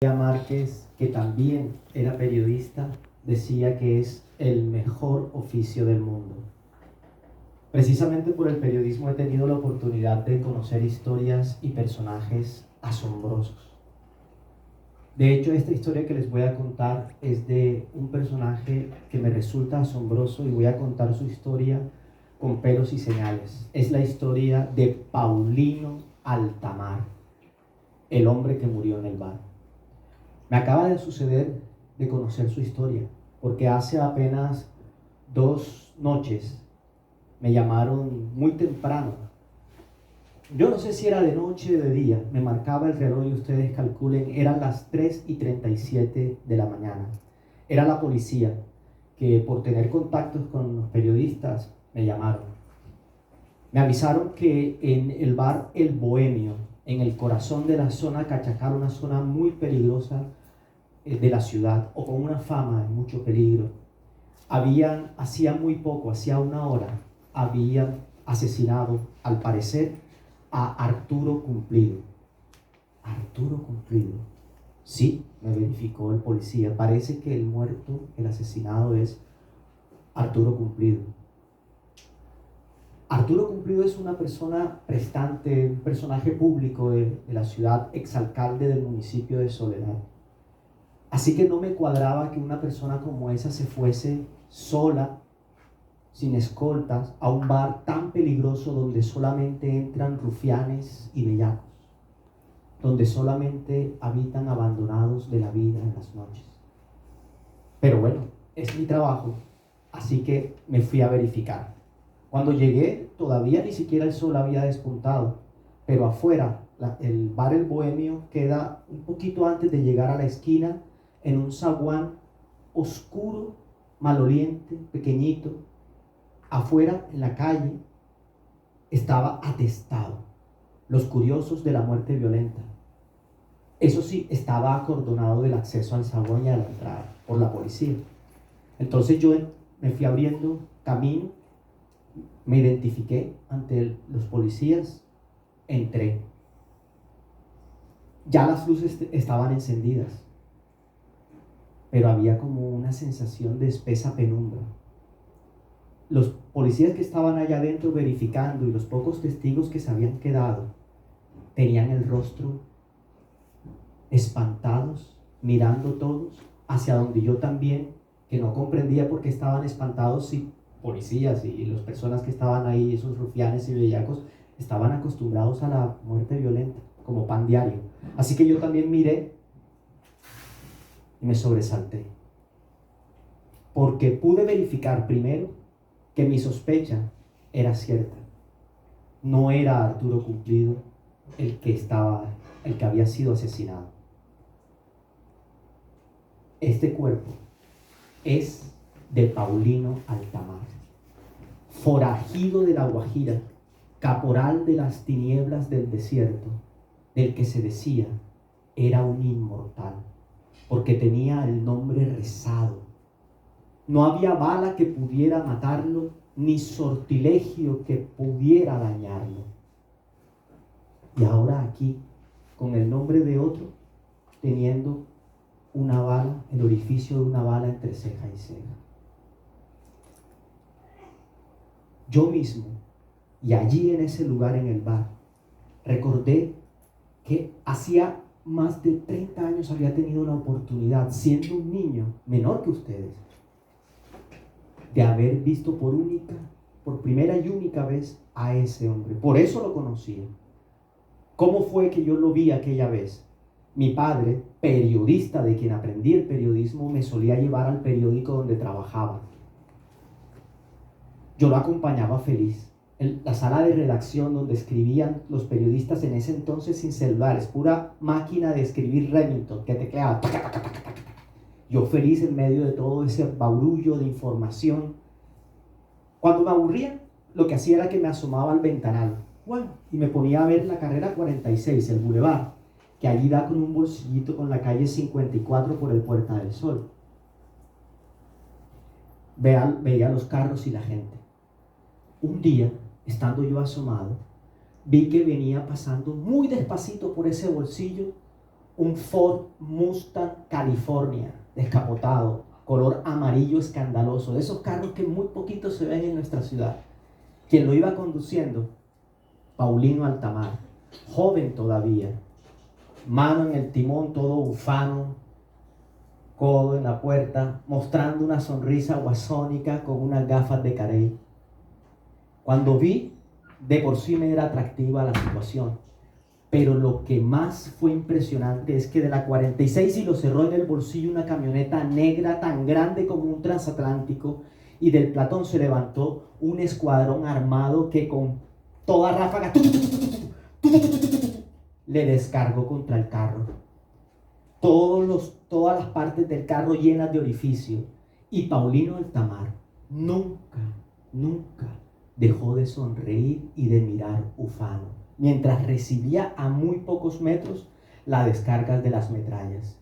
Márquez, que también era periodista, decía que es el mejor oficio del mundo. Precisamente por el periodismo he tenido la oportunidad de conocer historias y personajes asombrosos. De hecho, esta historia que les voy a contar es de un personaje que me resulta asombroso y voy a contar su historia con pelos y señales. Es la historia de Paulino Altamar, el hombre que murió en el bar. Me acaba de suceder de conocer su historia, porque hace apenas 2 noches me llamaron muy temprano. Yo no sé si era de noche o de día, me marcaba el reloj y ustedes calculen, eran las 3:37 de la mañana. Era la policía que por tener contactos con los periodistas me llamaron. Me avisaron que en el bar El Bohemio, en el corazón de la zona Cachacar, una zona muy peligrosa de la ciudad, o con una fama de mucho peligro, hacía muy poco, hacía 1 hora, habían asesinado, al parecer, a Arturo Cumplido. Arturo Cumplido. Sí, me verificó el policía. Parece que el muerto, el asesinado, es Arturo Cumplido. Arturo Cumplido es una persona prestante, un personaje público de la ciudad, exalcalde del municipio de Soledad. Así que no me cuadraba que una persona como esa se fuese sola, sin escoltas, a un bar tan peligroso donde solamente entran rufianes y bellacos, donde solamente habitan abandonados de la vida en las noches. Pero bueno, es mi trabajo, así que me fui a verificar. Cuando llegué, todavía ni siquiera el sol había despuntado, pero afuera, el bar El Bohemio queda un poquito antes de llegar a la esquina, en un zaguán oscuro, maloliente, pequeñito. Afuera, en la calle, estaba atestado los curiosos de la muerte violenta. Eso sí, estaba acordonado del acceso al zaguán y a la entrada por la policía. Entonces yo me fui abriendo camino, me identifiqué ante los policías, entré. Ya las luces estaban encendidas, pero había como una sensación de espesa penumbra. Los policías que estaban allá adentro verificando y los pocos testigos que se habían quedado tenían el rostro espantados, mirando todos hacia donde yo también, que no comprendía por qué estaban espantados, si policías y las personas que estaban ahí, esos rufianes y bellacos, estaban acostumbrados a la muerte violenta como pan diario. Así que yo también miré y me sobresalté, porque pude verificar primero que mi sospecha era cierta. No era Arturo Cumplido el que había sido asesinado. Este cuerpo es de Paulino Altamar, forajido de la Guajira, caporal de las tinieblas del desierto, del que se decía era un inmortal, porque tenía el nombre rezado. No había bala que pudiera matarlo, ni sortilegio que pudiera dañarlo. Y ahora aquí, con el nombre de otro, teniendo una bala, el orificio de una bala entre ceja y ceja. Yo mismo, y allí en ese lugar en el bar, recordé que hacía más de 30 años había tenido la oportunidad, siendo un niño menor que ustedes, de haber visto por primera y única vez a ese hombre. Por eso lo conocía. ¿Cómo fue que yo lo vi aquella vez? Mi padre, periodista de quien aprendí el periodismo, me solía llevar al periódico donde trabajaba. Yo lo acompañaba feliz. En la sala de redacción donde escribían los periodistas en ese entonces sin celulares, pura máquina de escribir Remington que tecleaba. Yo feliz en medio de todo ese barullo de información. Cuando me aburría, lo que hacía era que me asomaba al ventanal, y me ponía a ver la carrera 46, el bulevar, que allí da con un bolsillito con la calle 54 por el Puerta del Sol. Veía los carros y la gente. Un día, estando yo asomado, vi que venía pasando muy despacito por ese bolsillo un Ford Mustang California descapotado, color amarillo escandaloso, de esos carros que muy poquito se ven en nuestra ciudad. Quien lo iba conduciendo, Paulino Altamar, joven todavía, mano en el timón, todo ufano, codo en la puerta, mostrando una sonrisa guasónica con unas gafas de carey. Cuando vi, de por sí me era atractiva la situación, pero lo que más fue impresionante es que de la 46 y lo cerró en el bolsillo una camioneta negra tan grande como un transatlántico, y del platón se levantó un escuadrón armado que con toda ráfaga le descargó contra el carro. Todas las partes del carro llenas de orificio. Y Paulino Altamar nunca dejó de sonreír y de mirar ufano, mientras recibía a muy pocos metros las descargas de las metrallas.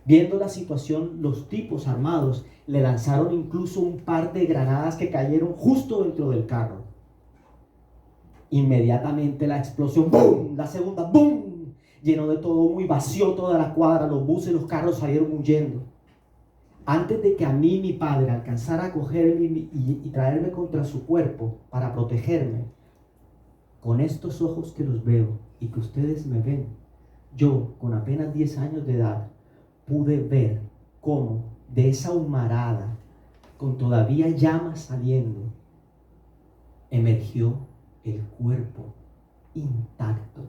Viendo la situación, los tipos armados le lanzaron incluso un par de granadas que cayeron justo dentro del carro. Inmediatamente la explosión, ¡boom!, la segunda, ¡boom!, llenó de todo humo y vació toda la cuadra. Los buses y los carros salieron huyendo. Antes de que a mí mi padre alcanzara a cogerme y traerme contra su cuerpo para protegerme, con estos ojos que los veo y que ustedes me ven, yo, con apenas 10 años de edad, pude ver cómo de esa humarada, con todavía llamas saliendo, emergió el cuerpo intacto,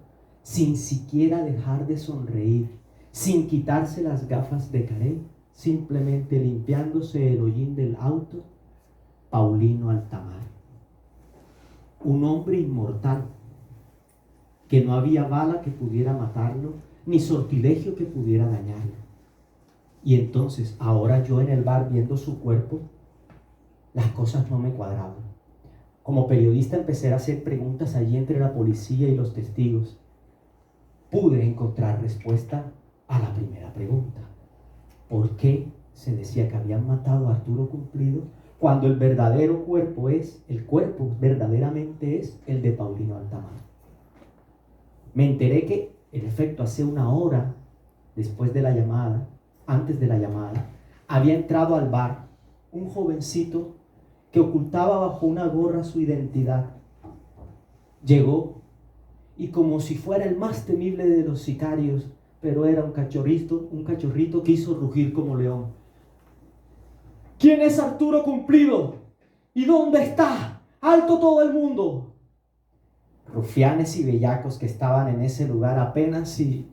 sin siquiera dejar de sonreír, sin quitarse las gafas de carey, simplemente limpiándose el hollín del auto, Paulino Altamar. Un hombre inmortal, que no había bala que pudiera matarlo, ni sortilegio que pudiera dañarlo. Y entonces, ahora yo en el bar viendo su cuerpo, las cosas no me cuadraban. Como periodista empecé a hacer preguntas allí entre la policía y los testigos. Pude encontrar respuesta a la primera pregunta. ¿Por qué se decía que habían matado a Arturo Cumplido cuando el cuerpo verdaderamente es el de Paulino Altamar? Me enteré que, en efecto, hace una hora antes de la llamada, había entrado al bar un jovencito que ocultaba bajo una gorra su identidad. Llegó y, como si fuera el más temible de los sicarios, pero era un cachorrito, quiso rugir como león. ¿Quién es Arturo Cumplido? ¿Y dónde está? ¡Alto todo el mundo! Rufianes y bellacos que estaban en ese lugar apenas si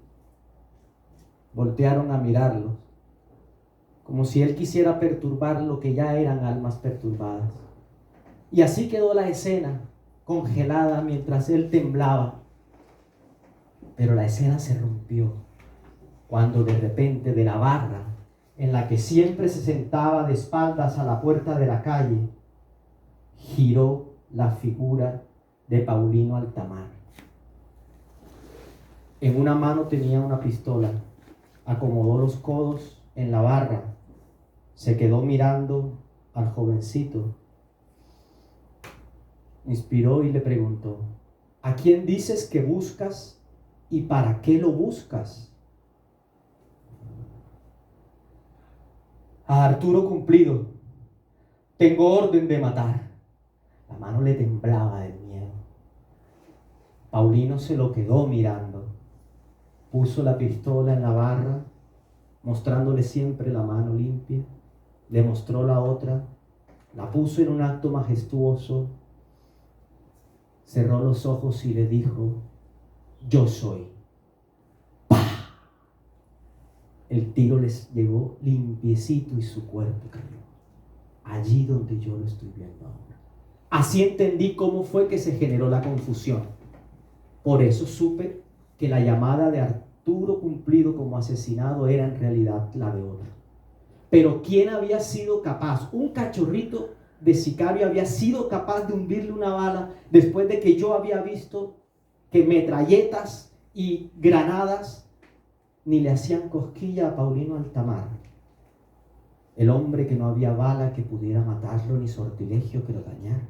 voltearon a mirarlo, como si él quisiera perturbar lo que ya eran almas perturbadas. Y así quedó la escena, congelada mientras él temblaba. Pero la escena se rompió cuando de repente de la barra en la que siempre se sentaba de espaldas a la puerta de la calle, giró la figura de Paulino Altamar. En una mano tenía una pistola, acomodó los codos en la barra, se quedó mirando al jovencito, inspiró y le preguntó: ¿a quién dices que buscas y para qué lo buscas? A Arturo Cumplido. Tengo orden de matar. La mano le temblaba del miedo. Paulino se lo quedó mirando. Puso la pistola en la barra, mostrándole siempre la mano limpia. Le mostró la otra, la puso en un acto majestuoso, cerró los ojos y le dijo: yo soy. ¡Pah! El tiro les llegó limpiecito y su cuerpo cayó allí donde yo lo estoy viendo ahora. Así entendí cómo fue que se generó la confusión. Por eso supe que la llamada de Arturo Cumplido como asesinado era en realidad la de otro. Pero ¿quién había sido capaz? Un cachorrito de sicario había sido capaz de hundirle una bala después de que yo había visto que metralletas y granadas ni le hacían cosquilla a Paulino Altamar, el hombre que no había bala que pudiera matarlo ni sortilegio que lo dañara.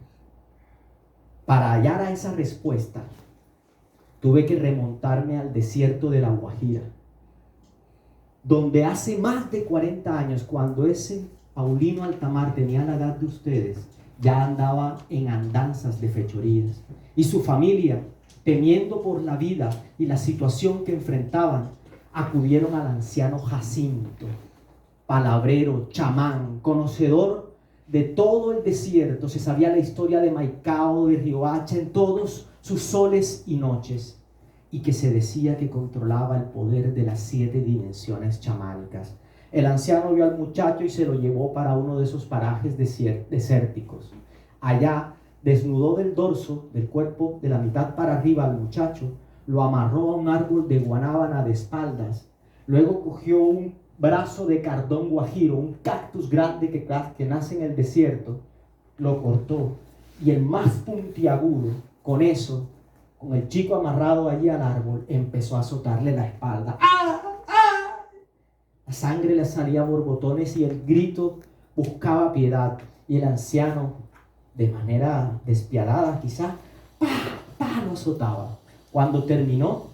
Para hallar a esa respuesta tuve que remontarme al desierto de La Guajira, donde hace más de 40 años, cuando ese Paulino Altamar tenía la edad de ustedes, ya andaba en andanzas de fechorías. Y su familia, temiendo por la vida y la situación que enfrentaban, acudieron al anciano Jacinto, palabrero, chamán, conocedor de todo el desierto. Se sabía la historia de Maicao, de Riohacha, en todos sus soles y noches, y que se decía que controlaba el poder de las 7 dimensiones chamánicas. El anciano vio al muchacho y se lo llevó para uno de esos parajes desérticos. Allá desnudó del dorso, del cuerpo, de la mitad para arriba al muchacho, lo amarró a un árbol de guanábana de espaldas, luego cogió un brazo de cardón guajiro, un cactus grande que nace en el desierto, lo cortó, y el más puntiagudo, con eso, con el chico amarrado allí al árbol, empezó a azotarle la espalda. ¡Ah! ¡Ah! La sangre le salía a borbotones y el grito buscaba piedad, y el anciano, de manera despiadada quizá, lo azotaba. Cuando terminó,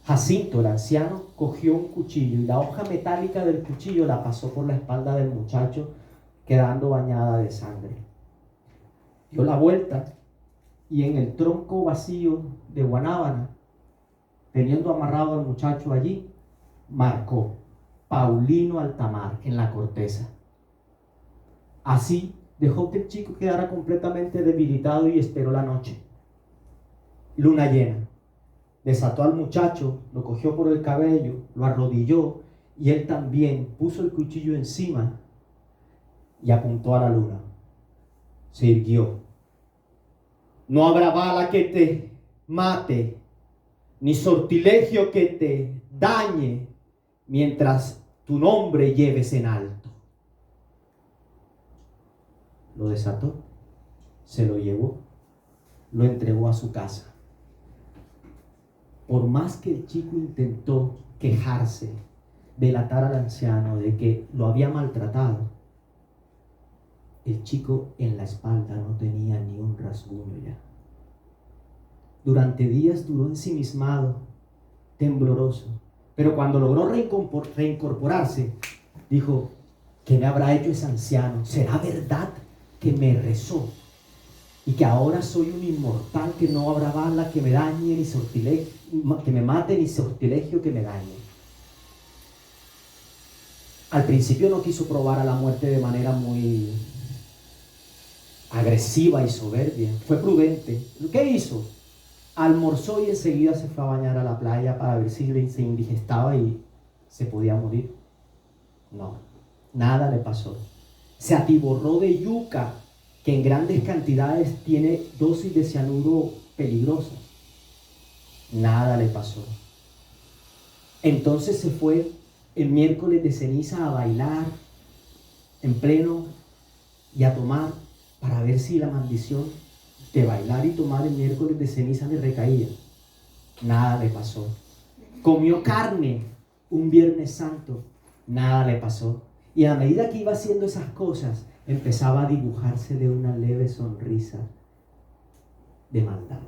Jacinto, el anciano, cogió un cuchillo y la hoja metálica del cuchillo la pasó por la espalda del muchacho, quedando bañada de sangre. Dio la vuelta y en el tronco vacío de guanábana, teniendo amarrado al muchacho allí, marcó Paulino Altamar en la corteza. Así dejó que el chico quedara completamente debilitado y esperó la noche. Luna llena. Desató al muchacho, lo cogió por el cabello, lo arrodilló y él también puso el cuchillo encima y apuntó a la luna. Se irguió. No habrá bala que te mate, ni sortilegio que te dañe, mientras tu nombre lleves en alto. Lo desató, se lo llevó, lo entregó a su casa. Por más que el chico intentó quejarse, delatar al anciano de que lo había maltratado, el chico en la espalda no tenía ni un rasguño ya. Durante días duró ensimismado, tembloroso, pero cuando logró reincorporarse, dijo: ¿qué me habrá hecho ese anciano? ¿Será verdad que me rezó y que ahora soy un inmortal, que no habrá bala que me dañe, ni sortilegio que me mate, ni sortilegio que me dañe? Al principio no quiso probar a la muerte de manera muy agresiva y soberbia. Fue prudente. ¿Qué hizo? Almorzó y enseguida se fue a bañar a la playa para ver si se indigestaba y se podía morir. No, nada le pasó. Se atiborró de yuca, que en grandes cantidades tiene dosis de cianuro peligrosas. Nada le pasó. Entonces se fue el miércoles de ceniza a bailar en pleno y a tomar, para ver si la maldición de bailar y tomar el miércoles de ceniza le recaía. Nada le pasó. Comió carne un Viernes Santo. Nada le pasó. Y a medida que iba haciendo esas cosas, empezaba a dibujarse de una leve sonrisa de maldad.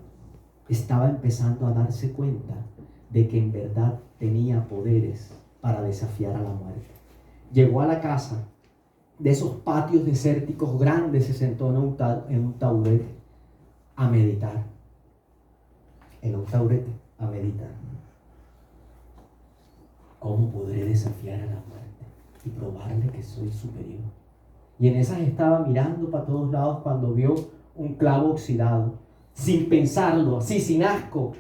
Estaba empezando a darse cuenta de que en verdad tenía poderes para desafiar a la muerte. Llegó a la casa de esos patios desérticos grandes, se sentó en un taburete a meditar. En un taburete a meditar. ¿Cómo podré desafiar a la muerte y probarle que soy superior? Y en esas estaba mirando para todos lados cuando vio un clavo oxidado. Sin pensarlo, así sin asco,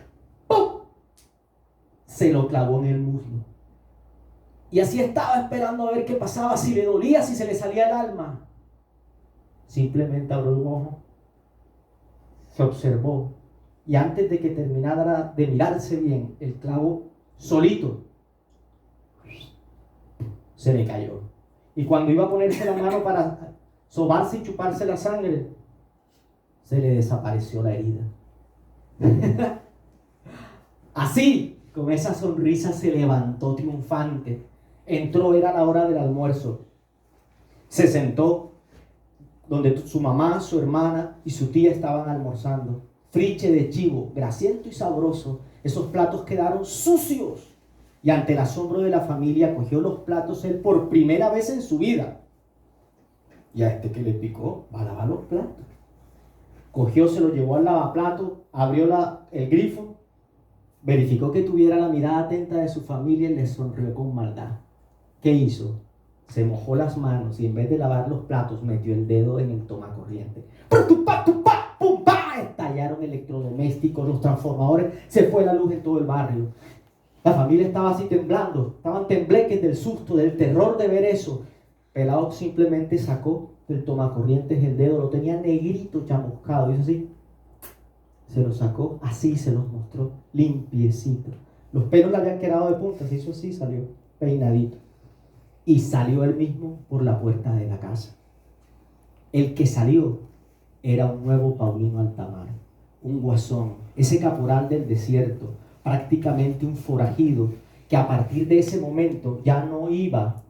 ¡pum!, se lo clavó en el muslo. Y así estaba esperando a ver qué pasaba, si le dolía, si se le salía el alma. Simplemente abrió un ojo, se observó, y antes de que terminara de mirarse bien, el clavo solito se le cayó. Y cuando iba a ponerse la mano para sobarse y chuparse la sangre, se le desapareció la herida. Así, con esa sonrisa, se levantó triunfante. Entró, era la hora del almuerzo. Se sentó donde su mamá, su hermana y su tía estaban almorzando. Friche de chivo, grasiento y sabroso. Esos platos quedaron sucios Y ante el asombro de la familia, cogió los platos él por primera vez en su vida. Y a este que le picó, va a lavar los platos. Cogió, se lo llevó al lavaplatos, abrió el grifo, verificó que tuviera la mirada atenta de su familia y le sonrió con maldad. ¿Qué hizo? Se mojó las manos y en vez de lavar los platos, metió el dedo en el tomacorriente. ¡Pum! Estallaron electrodomésticos, los transformadores, se fue la luz en todo el barrio. La familia estaba así temblando, estaban tembleques del susto, del terror de ver eso. Pelao simplemente sacó del tomacorrientes el dedo, lo tenía negrito, chamuscado, hizo así, se lo sacó, así se los mostró, limpiecito. Los pelos le habían quedado de punta, se hizo así, salió peinadito. Y salió él mismo por la puerta de la casa. El que salió era un nuevo Paulino Altamar, un guasón, ese caporal del desierto, prácticamente un forajido, que a partir de ese momento ya no iba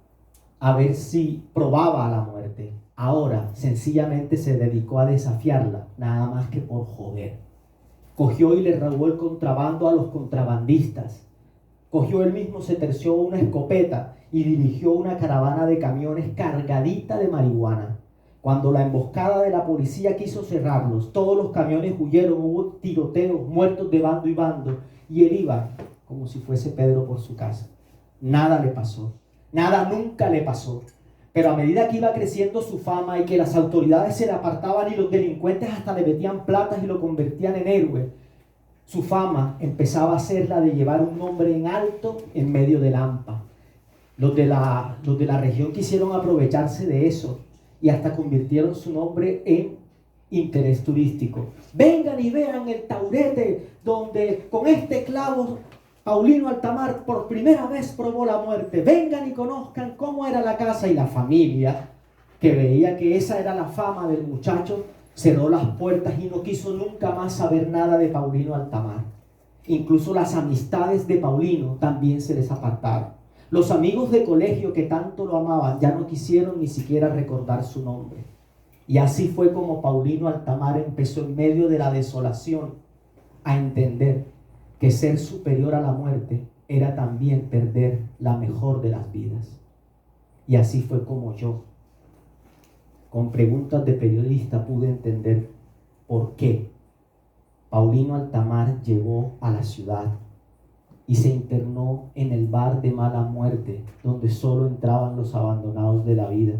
a ver si probaba a la muerte. Ahora sencillamente se dedicó a desafiarla, nada más que por joder. Cogió y le robó el contrabando a los contrabandistas. Cogió él mismo, se terció una escopeta y dirigió una caravana de camiones cargadita de marihuana. Cuando la emboscada de la policía quiso cerrarlos, todos los camiones huyeron, hubo tiroteos, muertos de bando y bando, y él iba como si fuese Pedro por su casa. Nada le pasó, nada nunca le pasó. Pero a medida que iba creciendo su fama y que las autoridades se le apartaban y los delincuentes hasta le metían platas y lo convertían en héroe, su fama empezaba a ser la de llevar un nombre en alto en medio del hampa. Los de la región quisieron aprovecharse de eso y hasta convirtieron su nombre en interés turístico. Vengan y vean el taurete donde con este clavo Paulino Altamar por primera vez probó la muerte. Vengan y conozcan cómo era la casa. Y la familia, que veía que esa era la fama del muchacho, cerró las puertas y no quiso nunca más saber nada de Paulino Altamar. Incluso las amistades de Paulino también se les apartaron. Los amigos de colegio que tanto lo amaban ya no quisieron ni siquiera recordar su nombre. Y así fue como Paulino Altamar empezó en medio de la desolación a entender que ser superior a la muerte era también perder la mejor de las vidas. Y así fue como yo, con preguntas de periodista, pude entender por qué Paulino Altamar llegó a la ciudad y se internó en el bar de mala muerte, donde solo entraban los abandonados de la vida.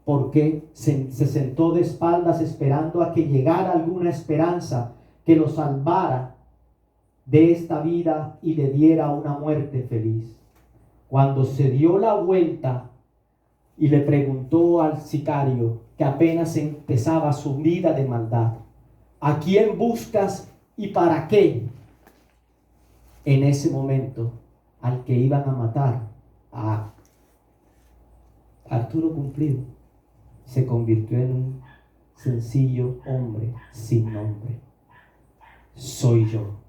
¿Por qué se sentó de espaldas esperando a que llegara alguna esperanza que lo salvara de esta vida y le diera una muerte feliz? Cuando se dio la vuelta y le preguntó al sicario, que apenas empezaba su vida de maldad, ¿a quién buscas y para qué? En ese momento, al que iban a matar, a Arturo Cumplido, se convirtió en un sencillo hombre sin nombre. Soy yo.